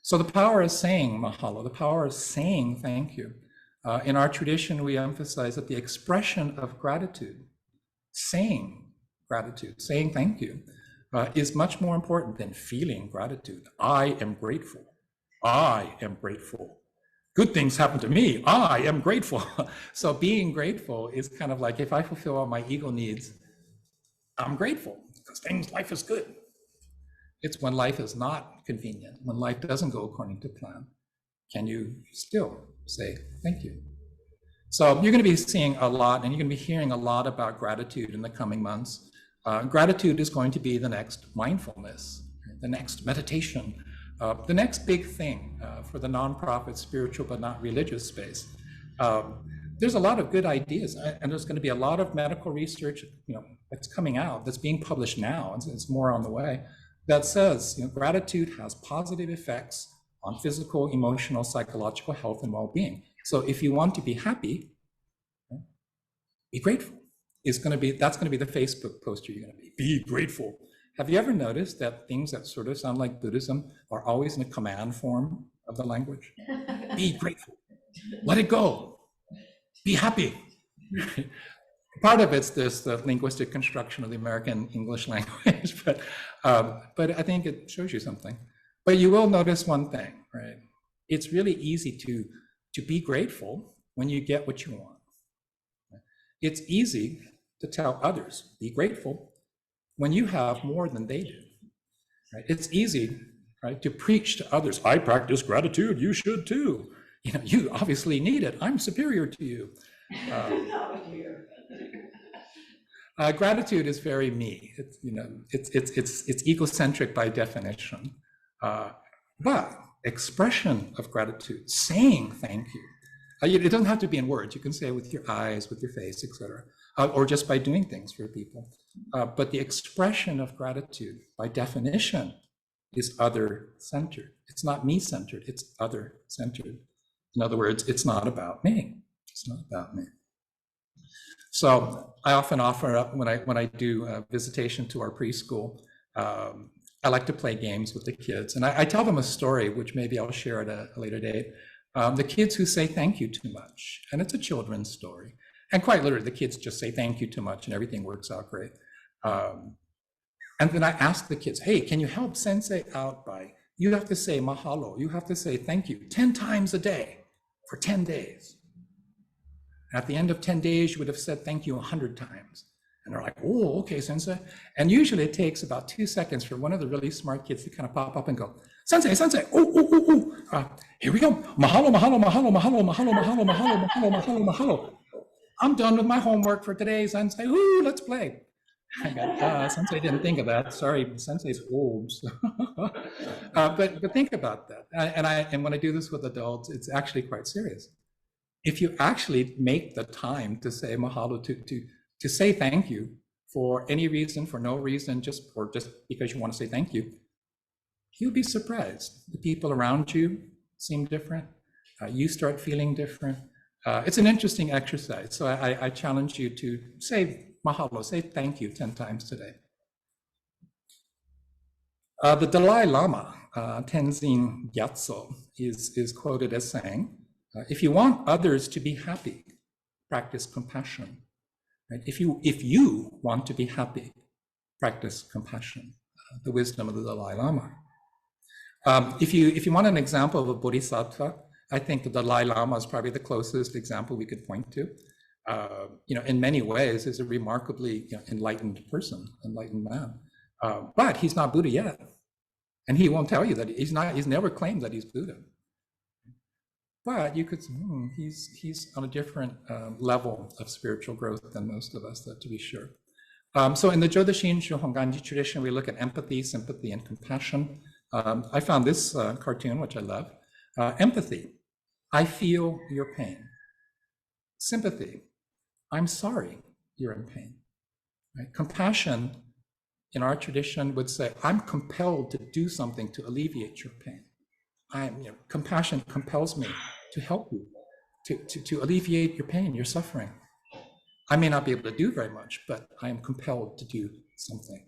So the power of saying mahalo, the power of saying thank you. In our tradition, we emphasize that the expression of gratitude, saying gratitude, saying thank you, is much more important than feeling gratitude. I am grateful. I am grateful. Good things happen to me. I am grateful. So being grateful is kind of like if I fulfill all my ego needs, I'm grateful because life is good. It's when life is not convenient, when life doesn't go according to plan, can you still say thank you? So you're going to be seeing a lot, and you're going to be hearing a lot about gratitude in the coming months. Gratitude is going to be the next mindfulness, the next meditation, the next big thing for the nonprofit, spiritual, but not religious space. There's a lot of good ideas, and there's going to be a lot of medical research, that's coming out, that's being published now, and it's more on the way, that says, gratitude has positive effects on physical, emotional, psychological health and well-being. So if you want to be happy, be grateful. That's going to be the Facebook poster you're going to be. Be grateful. Have you ever noticed that things that sort of sound like Buddhism are always in a command form of the language? Be grateful. Let it go. Be happy. Part of it's the linguistic construction of the American English language, but I think it shows you something. But you will notice one thing, right? It's really easy to be grateful when you get what you want. It's easy to tell others, be grateful, when you have more than they do. Right? It's easy, right, to preach to others, I practice gratitude, you should too. You obviously need it, I'm superior to you. Gratitude is very me. It's egocentric by definition. But expression of gratitude, saying thank you. It doesn't have to be in words. You can say it with your eyes, with your face, etc. or just by doing things for people. But the expression of gratitude, by definition, is other-centered. It's not me-centered, it's other-centered. In other words, it's not about me. It's not about me. So I often offer up when I do visitation to our preschool, I like to play games with the kids. And I tell them a story, which maybe I'll share at a later date. The kids who say thank you too much, and it's a children's story. And quite literally, the kids just say thank you too much and everything works out great. And then I ask the kids, hey, can you help sensei out by, you have to say mahalo, you have to say thank you 10 times a day for 10 days. At the end of 10 days, you would have said thank you 100 times. And they're like, oh, okay, sensei. And usually it takes about 2 seconds for one of the really smart kids to kind of pop up and go, sensei, sensei, here we go. Mahalo, mahalo, mahalo, mahalo, mahalo, mahalo, mahalo, mahalo, mahalo, mahalo. I'm done with my homework for today, sensei. Ooh, let's play. I got, sensei didn't think of that. Sorry, sensei's old. But think about that. And when I do this with adults, it's actually quite serious. If you actually make the time to say mahalo, to say thank you for any reason, for no reason, just because you want to say thank you, you'll be surprised. The people around you seem different. You start feeling different. It's an interesting exercise. So I challenge you to say mahalo, say thank you 10 times today. The Dalai Lama, Tenzin Gyatso, is quoted as saying, if you want others to be happy, practice compassion. Right? If you want to be happy, practice compassion. The wisdom of the Dalai Lama. If you want an example of a bodhisattva, I think the Dalai Lama is probably the closest example we could point to. In many ways, is a remarkably enlightened person, enlightened man. But he's not Buddha yet, and he won't tell you that he's not. He's never claimed that he's Buddha. But you could say, he's on a different level of spiritual growth than most of us, to be sure. So in the Jodashin Shohonganji tradition, we look at empathy, sympathy, and compassion. I found this cartoon, which I love. Empathy, I feel your pain. Sympathy, I'm sorry you're in pain. Right? Compassion, in our tradition, would say, I'm compelled to do something to alleviate your pain. Compassion compels me to help you, to alleviate your pain, your suffering. I may not be able to do very much, but I am compelled to do something.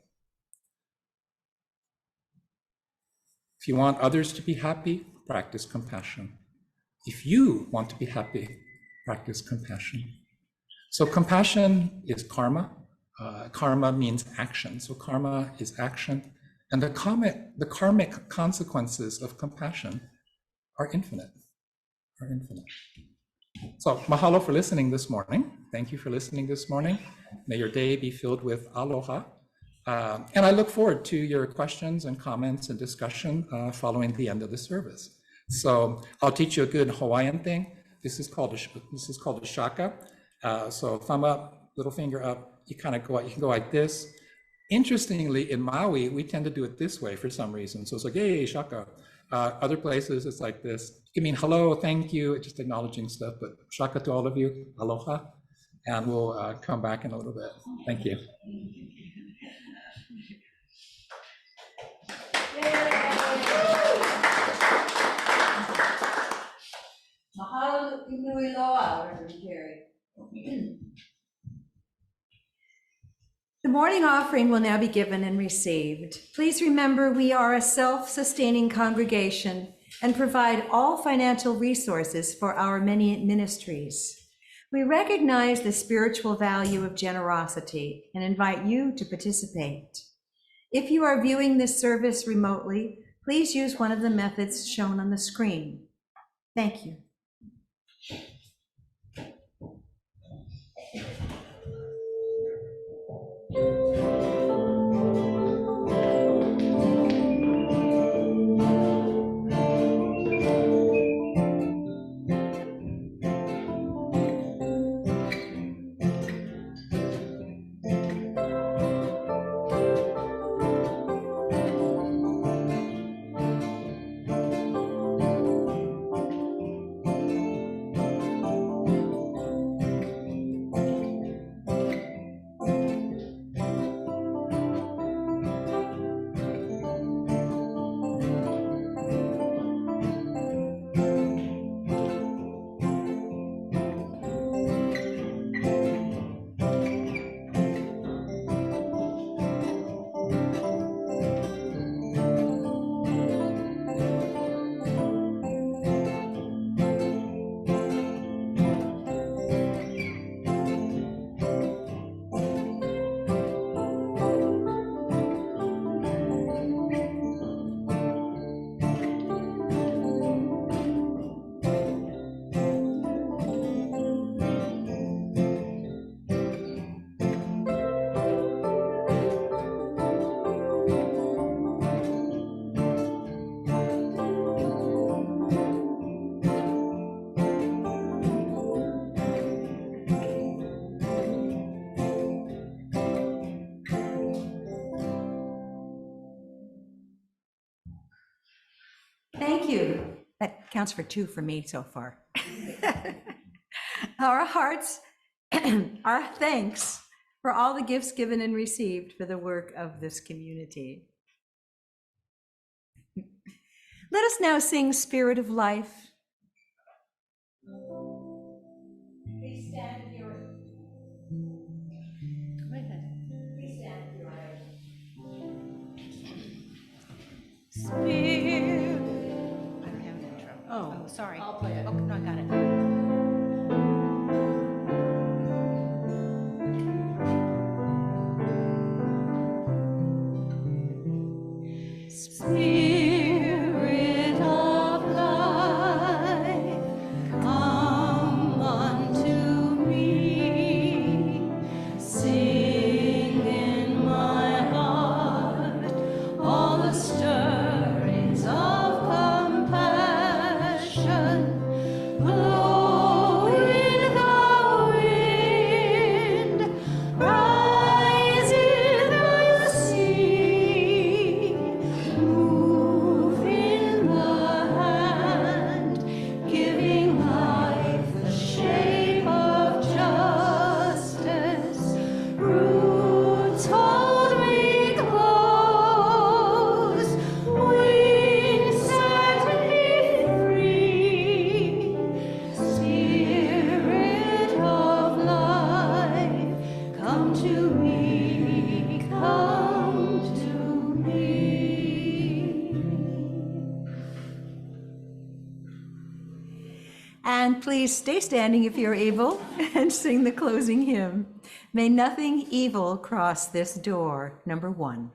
If you want others to be happy, practice compassion. If you want to be happy, practice compassion. So compassion is karma. Karma means action. So karma is action. And the karmic consequences of compassion are infinite. So mahalo for listening this morning. Thank you for listening this morning. May your day be filled with aloha. And I look forward to your questions and comments and discussion following the end of the service. So I'll teach you a good Hawaiian thing. This is called a shaka. So thumb up, little finger up. You kind of go. You can go like this. Interestingly, in Maui, we tend to do it this way for some reason. So it's like, hey, shaka. Other places, it's like this. I mean, hello, thank you, just acknowledging stuff, but shaka to all of you, aloha. And we'll come back in a little bit. Thank you. Mahalo inui loa, Reverend Kerry. The morning offering will now be given and received. Please remember we are a self-sustaining congregation and provide all financial resources for our many ministries. We recognize the spiritual value of generosity and invite you to participate. If you are viewing this service remotely, please use one of the methods shown on the screen. Thank you. counts for 2 for me so far. Our hearts, our thanks for all the gifts given and received for the work of this community. Let us now sing Spirit of Life. Please stand here. Go ahead. Please stand here. Spirit. I don't have an intro. Oh, sorry. I'll play it. Oh, no, I got it. Spirit of life, come unto me. Sing in my heart all the stirrings of compassion. Blow in the wind, rise in the sea, move in the hand, giving life the shape of justice. Roots hold me close, wings set me free. Spirit of life, come to me, come to me. And please stay standing if you're able and sing the closing hymn. May nothing evil cross this door, number 1.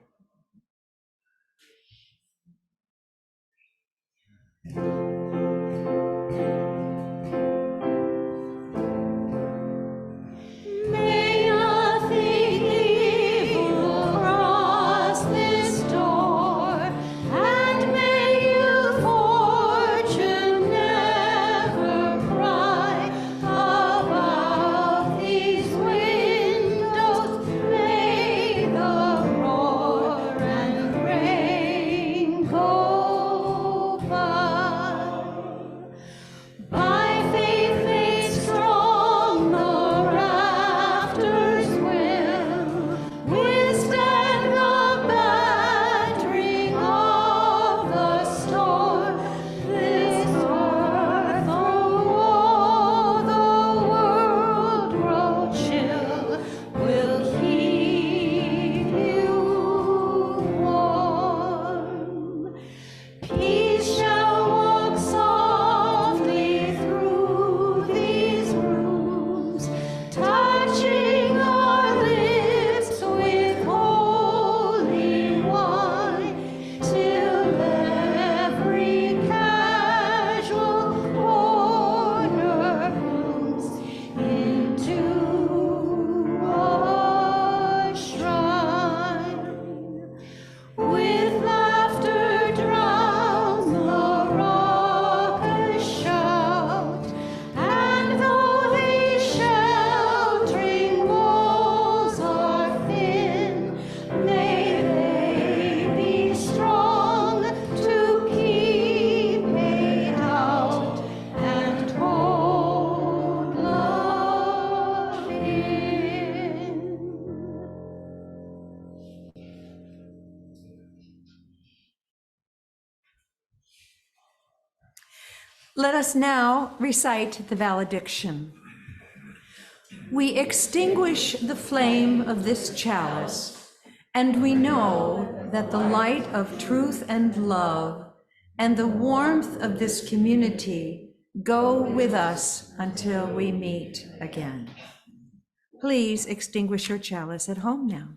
May nothing evil cross this door, and may you fortune never cry about these windows. May the roar and rain go by. By faith made strong, the rafters will withstand the battering of the storm. This earth, though the world grow chill, will keep you warm. Peace shall walk softly through these rooms, touching our lips with holy wine, till every casual corner blooms into a shrine. With laughter drowns the raucous shout, and though these sheltering walls are thin, may they be strong to keep me out and hold love in. Let us now recite the valediction. We extinguish the flame of this chalice, and we know that the light of truth and love and the warmth of this community go with us until we meet again. Please extinguish your chalice at home now.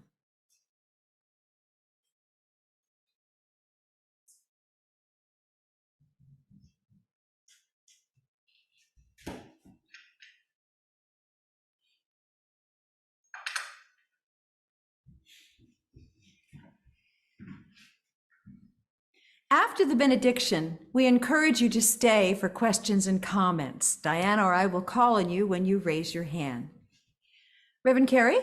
After the benediction, we encourage you to stay for questions and comments. Diana or I will call on you when you raise your hand. Reverend Kerry?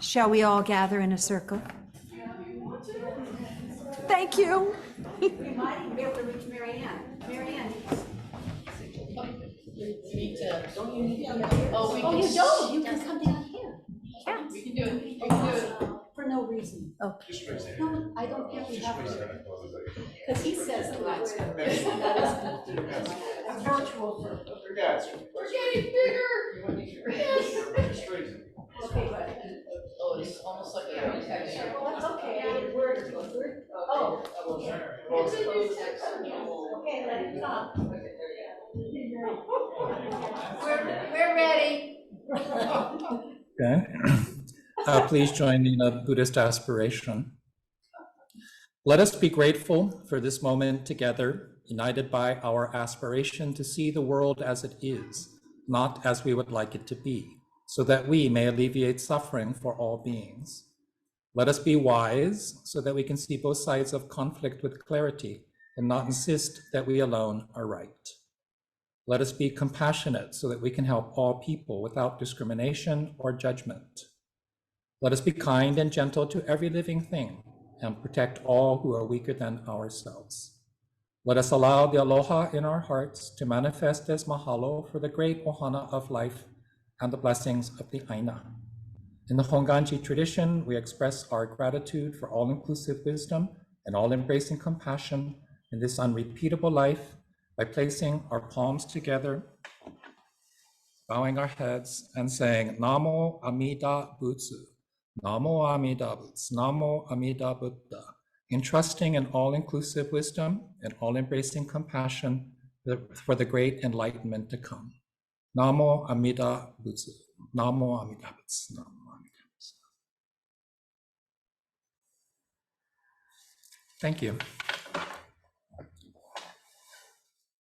Shall we all gather in a circle? You want to? Thank you. You might even be able to reach Mary Ann. Mary Ann. Oh, you don't? You can come down here. Yeah. We can do it. We can do it. For no reason. Okay. No, I don't think we have to. Because he says the lights go. That is confusing. A virtual. We're getting bigger. Yes. Okay, but. Oh, it's almost like a. Well, that's okay. Oh. Okay, let it come. We're ready. Okay. Please join me in a Buddhist aspiration. Let us be grateful for this moment together, united by our aspiration to see the world as it is, not as we would like it to be, so that we may alleviate suffering for all beings. Let us be wise so that we can see both sides of conflict with clarity and not insist that we alone are right. Let us be compassionate so that we can help all people without discrimination or judgment. Let us be kind and gentle to every living thing and protect all who are weaker than ourselves. Let us allow the aloha in our hearts to manifest as mahalo for the great ohana of life and the blessings of the Aina. In the Honganji tradition, we express our gratitude for all-inclusive wisdom and all-embracing compassion in this unrepeatable life by placing our palms together, bowing our heads, and saying, Namo Amida Butsu, Namo Amida Butsu, Namo Amida Buddha, entrusting in all-inclusive wisdom and all-embracing compassion for the great enlightenment to come. Namo Amida Butsu, Namo Amida Butsu, Namo Amida Butsu. Thank you.